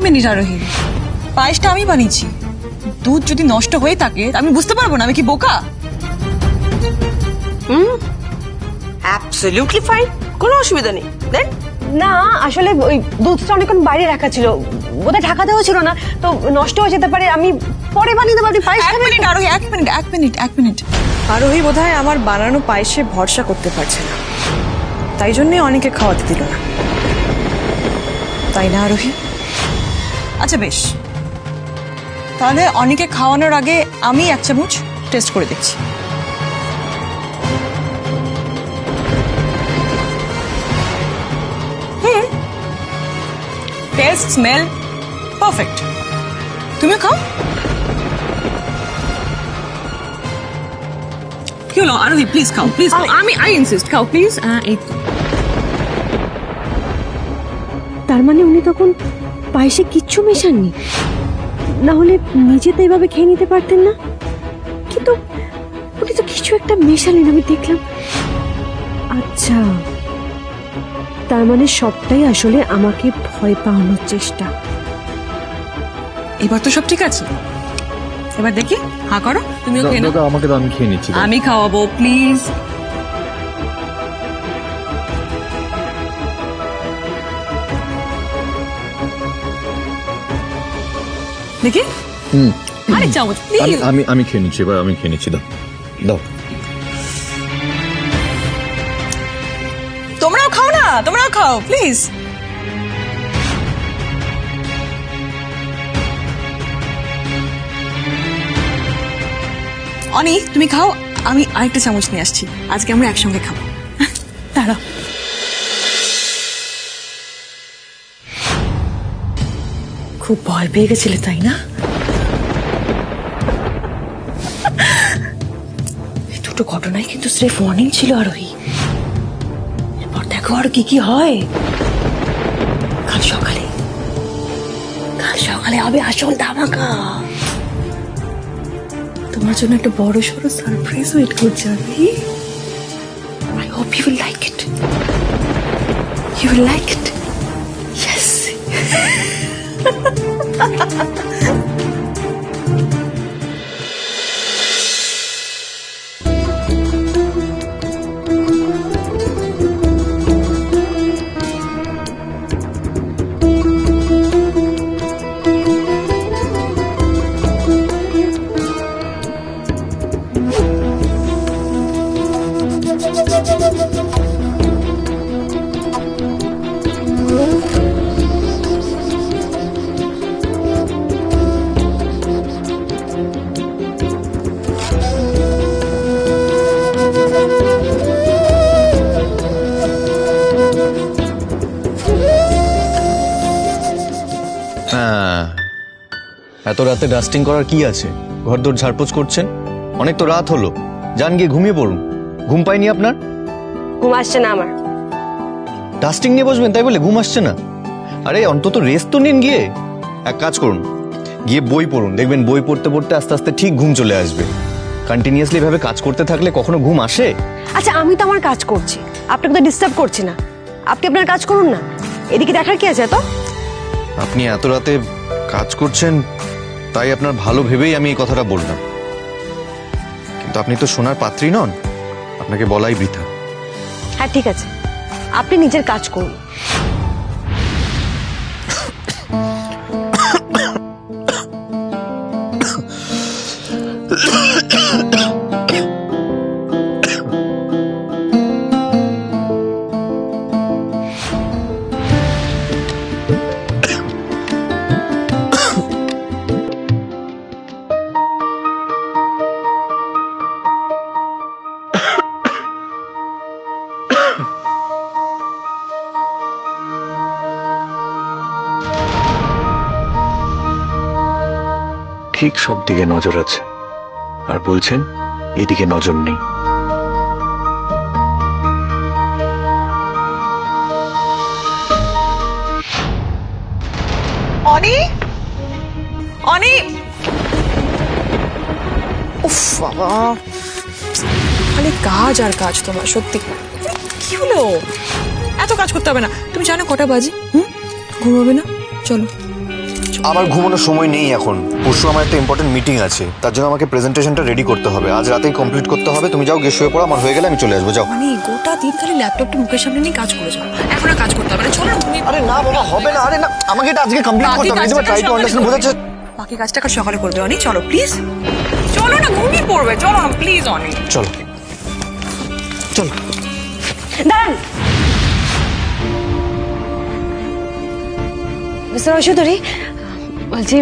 Minute আরোহী, পায়েসটা আমি বানিয়েছি। দুধ যদি নষ্ট হয়ে থাকে আমি বুঝতে পারবো না? আমি কি বোকা? অ্যাবসলিউটলি ফাইন, কোনো অসুবিধা নেই। দেন না আসলে ওই দুধটা অনেকক্ষণ বাইরে রাখা ছিল, বোধহয় ঢাকা দেওয়া ছিল না, তো নষ্ট হয়ে যেতে পারে। আমি পরে বানিয়ে দেবো, আপনি পায়েস এক খাবেন? মিনিট আরোহী, এক মিনিট। আরোহী বোধহয় আমার বানানো পায়েসে ভরসা করতে পারছে না, তাই জন্যই অনেকে খাওয়াতে দিল না, তাই না আরোহী? আচ্ছা বেশ, তাহলে অনেকে খাওয়ানোর আগে আমি 1 চামচ টেস্ট করে দেখছি। Test smell perfect. তুমি খাও। কি হলো আরোহী, প্লিজ খাও, প্লিজ খাও। আই ইনসিস্ট, খাও প্লিজ। তার মানে উনি তখন পায়েসে কিচ্ছু মেশাননি, না হলে নিজে তো এভাবে খেয়ে নিতে পারতেন না। কিন্তু উনি তো কিছু একটা মেশালেন, আমি দেখলাম। আচ্ছা, তার মানে সবটাই আসলে আমাকে ভয় পাওয়ানোর চেষ্টা। এবার তো সব ঠিক আছে, এবার দেখি। হ্যাঁ করো, তুমিও খেয়ে নাও। আমাকে তো আমি খেয়ে নিচ্ছি। আমি খাওয়াবো, প্লিজ। দেখি আরেক চামচ প্লিজ। আমি খেয়ে নিচ্ছি, এবার আমি খেয়ে নিচ্ছি। দাও দাও। তোমরাও খাও না, তোমরাও খাও প্লিজ। অনি তুমি খাও, আমি আরেকটা চামচ নিয়ে আসছি। আজকে আমরা একসঙ্গে খাবো। দাঁড়াও। খুব ভয় পেয়ে গেছিলে তাই না? এই দুটো ঘটনাই কিন্তু স্রেফ ওয়ার্নিং ছিল আরোহী। এরপর দেখো আর কি কি হয়। কাল সকালে হবে আসল ধামাকা। তোমার জন্য একটা বড় সড়ো সারপ্রাইজ ওয়েট করছে আরোহী। I hope you will like it. You will like it. Yes. এত রাতে ডাস্টিং করার কি আছে? ঘরদোর ঝাড়পোছ করছেন, অনেক তো রাত হলো। যান গিয়ে ঘুমিয়ে পড়ুন। ঘুম পাইনি আপনার? ঘুম আসছে না আমার। ডাস্টিং নিয়ে বসবেন তাই বলে ঘুম আসছে না? আরে অন্তত রেস্ট তো নিন গিয়ে। এক কাজ করুন, গিয়ে বই পড়ুন, দেখবেন বই পড়তে পড়তে আস্তে আস্তে ঠিক ঘুম চলে আসবে। কন্টিনিউয়াসলি ভাবে কাজ করতে থাকলে কখনো ঘুম আসে? আচ্ছা, আমি তো আমার কাজ করছি, আপনাকে তো ডিস্টার্ব করছি না। আপনি আপনার কাজ করুন না, এদিকে দেখার কি আছে? তো আপনি এত রাতে কাজ করছেন তাই আপনার ভালো ভেবেই আমি এই কথাটা বললাম, কিন্তু আপনি তো সোনার পাত্রী নন, আপনাকে বলাই বৃথা। হ্যাঁ ঠিক আছে, আপনি নিজের কাজ করুন। ঠিক সব দিকে নজর আছে, আর বলছেন এদিকে নজর নেই। অনি, অনি, উফ বাবা, খালি কাজ আর কাজ তোমার। সত্যি কি হলো? এত কাজ করতে হবে না। তুমি জানো কটা বাজে? ঘুমাবে না? চলো। আমার ঘুমানোর সময় নেই এখন, পরশু আমার একটা ইম্পর্টেন্ট মিটিং আছে, তার জন্য আমাকে প্রেজেন্টেশনটা রেডি করতে হবে, আজ রাতেই কমপ্লিট করতে হবে। তুমি যাও, গিয়ে শুয়ে পড়ো, আমার হয়ে গেলে আমি চলে আসবো, যাও। মানে গোটা দিন খালি ল্যাপটপটা মুখের সামনে নিয়ে কাজ করে যাও, এখন আর কাজ করতে হবে না, চলো না তুমি। আরে না বাবা, হবে না, আরে না, আমাকে এটা আজকে কমপ্লিট করতে হবে। তুমি ট্রাই টু আন্ডারস্ট্যান্ড, বোঝাচ্ছে। বাকি কাজটা কাল সকালে করবে অনি, চলো প্লিজ, চলো না, ঘুমিয়ে পড়বে, চলো না প্লিজ অনি। চলো চলো। দাঁড়ান মিস্টার ঐশ্বরী, বলছি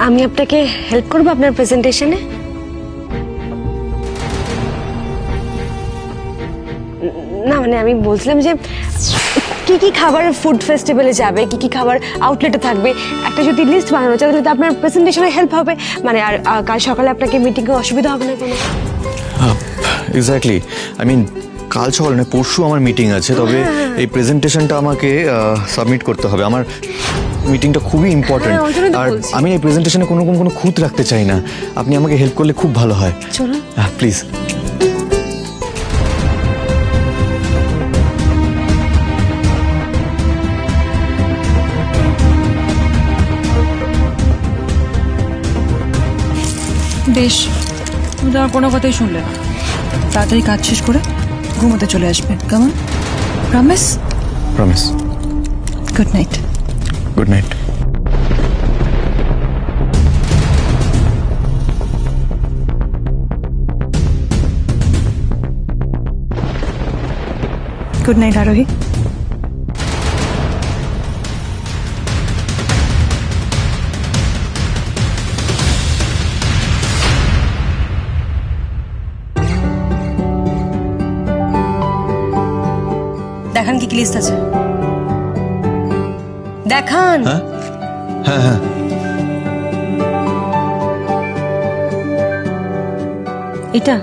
আমি আপনাকে হেল্প করবো আপনার প্রেজেন্টেশনে। না মানে আমি বলছিলাম যে কি কি খাবার ফুড ফেস্টিভ্যালে যাবে, কি কি খাবার আউটলেটে থাকবে, একটা যদি লিস্ট বানানো যায় তাহলে তো আপনার প্রেজেন্টেশনে হেল্প হবে। মানে আর কাল সকালে আপনাকে মিটিংয়ে অসুবিধা হবে না কোনো। এক্স্যাক্টলি, আই মিন কাল সকালে না, পরশু আমার মিটিং আছে, তবে এই প্রেজেন্টেশনটা আমাকে সাবমিট করতে হবে। আমার মিটিংটা খুবই ইম্পর্টেন্ট, হ্যাঁ, ওই জন্যই তো আর বলছি। আমি এই প্রেজেন্টেশনে কোনো খুঁত রাখতে চাই না। আপনি আমাকে হেল্প করলে খুব ভালো হয়, চলুন। প্লিজ। বেশ, তুমি তো আমার কোনো কথাই শুনলে না, তাড়াতাড়ি কাজ শেষ করে ঘুমোতে চলে আসবে, কেমন? Promise? Promise. Good night. Good night. Good night আরোহী। দেখান কি কি লিস্ট আছে, দেখান। হ্যাঁ হ্যাঁ হ্যাঁ, এটা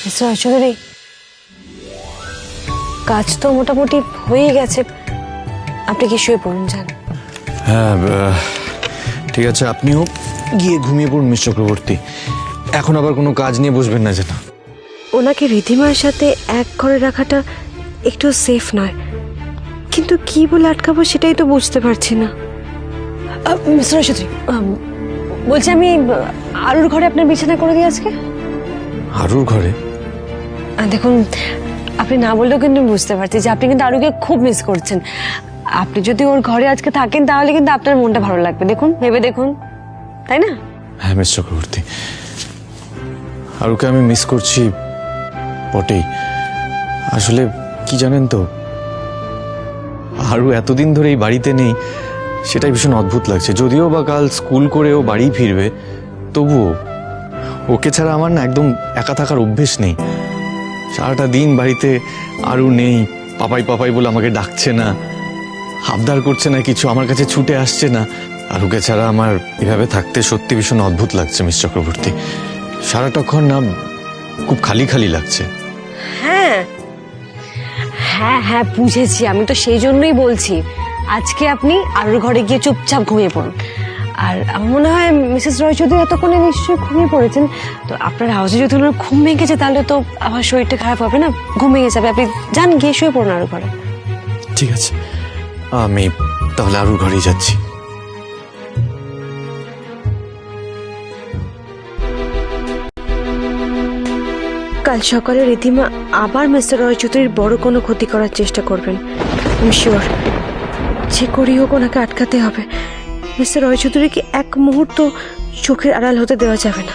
মিস্টার ঐশ্বরী, কাজ তো মোটামুটি হয়ে গেছে, আপনি কি শুয়ে পড়ুন, যান। হ্যাঁ ঠিক আছে, আপনিও গিয়ে ঘুমিয়ে পড়ুন মিস চক্রবর্তী। এখন আবার কোনো কাজ নিয়ে বসবেন না যেন। ওনাকে রিধিমার সাথে এক ঘরে রাখাটা একটু সেফ নয়, কিন্তু কি বলে আটকাবো সেটাই তো বুঝতে পারছি না। মিস্টার ঐশ্বরী, বলছি আমি আরুর ঘরে আপনার বিছানা করে দিই আজকে। আরুর ঘরে? দেখুন, আপনি না বললেও কিন্তু বুঝতে পারছি যে আপনি কিন্তু আরুকে খুব মিস করছেন। আপনি যদি ওর ঘরে আজকে থাকেন তাহলে কিন্তু আপনার মনটা ভালো লাগবে, দেখুন, ভেবে দেখুন, তাই না? হ্যাঁ মিস চক্রবর্তী, আরুকে আমি মিস করছি বটেই। আসলে কি জানেন তো, আরু এতদিন ধরে এই বাড়িতে নেই, সেটাই ভীষণ অদ্ভুত লাগছে। যদিও বা কাল স্কুল করে ও বাড়ি ফিরবে, তবুও ওকে ছাড়া আমার না একদম একা থাকার অভ্যেস নেই। সারাটা দিন বাড়িতে আরু নেই, পাপাই পাপাই বলে আমাকে ডাকছে না, আবদার করছে না কিছু, আমার কাছে ছুটে আসছে না। আরুকে ছাড়া আমার এভাবে থাকতে সত্যি ভীষণ অদ্ভুত লাগছে মিস চক্রবর্তী। সারাটাক্ষণ না খুব খালি খালি লাগছে। হ্যাঁ হ্যাঁ হ্যাঁ, বুঝেছি। আমি তো সেই জন্যই বলছি আজকে আপনি আরুর ঘরে গিয়ে চুপচাপ ঘুমিয়ে পড়ুন। আর আমার মনে হয় মিসেস রয় চৌধুরী এতক্ষণে নিশ্চয়ই ঘুমিয়ে পড়েছেন। তো আপনার হাউসে যদি ওনার ঘুম ভেঙেছে তাহলে তো আমার শরীরটা খারাপ হবে না, ঘুম ভেঙে যাবে। আপনি যান, গিয়ে শুয়ে পড়ুন আরুর ঘরে। ঠিক আছে, আমি তাহলে আরুর ঘরেই যাচ্ছি। কাল সকালে রিধিমা আবার মিস্টার রয় চৌধুরীর বড় কোনো ক্ষতি করার চেষ্টা করবেন। আমি শিওর, যে করি হোক ওনাকে আটকাতে হবে। মিস্টার রয় চৌধুরীকে এক মুহূর্ত চোখের আড়াল হতে দেওয়া যাবে না।